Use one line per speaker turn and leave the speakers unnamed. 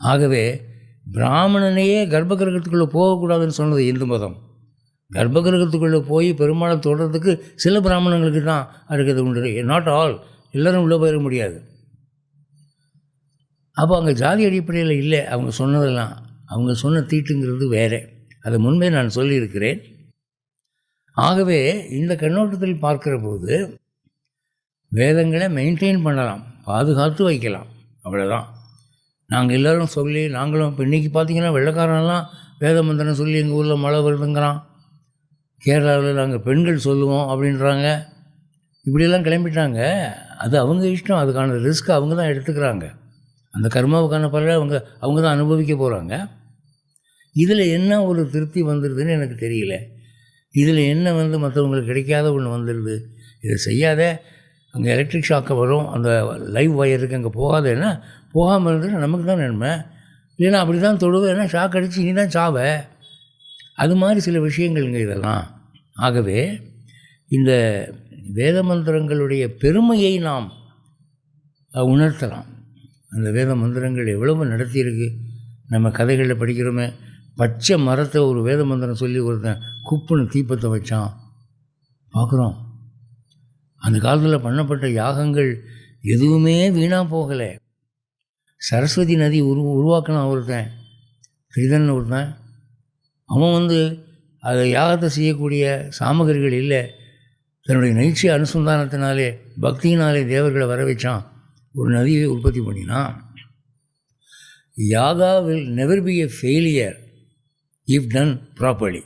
ஆகவே பிராமணனையே கர்ப்பகிரகத்துக்குள்ளே போகக்கூடாதுன்னு சொன்னது இந்து மதம். கர்ப்பகிரகத்துக்குள்ளே போய் பெருமாளை தொடுறதுக்கு சில பிராமணங்களுக்கு தான் இருக்கிறது உண்டு, நாட் ஆல், எல்லோரும் உள்ளே போயிட முடியாது. அப்போ அங்கே ஜாதி அடிப்படையில் இல்லை அவங்க சொன்னதெல்லாம். அவங்க சொன்ன தீட்டுங்கிறது வேறு, அதை முன்பே நான் சொல்லியிருக்கிறேன். ஆகவே இந்த கண்ணோட்டத்தில் பார்க்குற போது வேதங்களை மெயின்டைன் பண்ணலாம், பாதுகாத்து வைக்கலாம், அவ்வளோதான். நாங்கள் எல்லோரும் சொல்லி நாங்களும் இப்போ இன்றைக்கி பார்த்திங்கன்னா வெள்ளைக்காரனெல்லாம் வேத மந்திரம் சொல்லி எங்கள் ஊரில் மழை வருதுங்கிறான், கேரளாவில் நாங்கள் பெண்கள் சொல்லுவோம் அப்படின்றாங்க. இப்படியெல்லாம் கிளம்பிட்டாங்க. அது அவங்க இஷ்டம், அதுக்கான ரிஸ்க் அவங்க தான் எடுத்துக்கிறாங்க. அந்த கர்மாவுக்கான பலனை அவங்க தான் அனுபவிக்க போகிறாங்க. இதில் என்ன ஒரு திருப்தி வந்துடுதுன்னு எனக்கு தெரியல. இதில் என்ன மற்றவங்களுக்கு கிடைக்காத ஒன்று வந்துடுது. இதை செய்யாத, அங்கே எலக்ட்ரிக் ஷாக்கை வரும், அந்த லைவ் ஒயருக்கு அங்கே போகாதேன்னா போகாமல் இருந்துட்டு நமக்கு தான் நன்மை. இல்லைன்னா அப்படி தான் தொடுவேன், ஏன்னா ஷாக் அடித்து இனி தான் சாவை. அது மாதிரி சில விஷயங்கள்ங்க இதெல்லாம். ஆகவே இந்த வேத மந்திரங்களுடைய பெருமையை நாம் உணர்த்தலாம். அந்த வேத மந்திரங்கள் எவ்வளவு நடத்தியிருக்கு. நம்ம கதைகளில் படிக்கிறோமே, பச்சை மரத்தை ஒரு வேத மந்திரம் சொல்லி ஒருத்தன் குப்புன்னு தீப்பத்தை வச்சான் பார்க்குறோம். அந்த காலத்தில் பண்ணப்பட்ட யாகங்கள் எதுவுமே வீணாக போகலை. சரஸ்வதி நதி உருவாக்கினான் ஒருத்தன், கிருதன் ஒருத்தன். அவன் அதை யாகத்தை செய்யக்கூடிய சாமகிரிகள் இல்லை, தன்னுடைய நைச்சிய அனுசந்தானத்தினாலே பக்தியினாலே தேவர்களை வர வச்சான், ஒரு நதியை உற்பத்தி பண்ணினான். Yaga will never be a failure if done properly.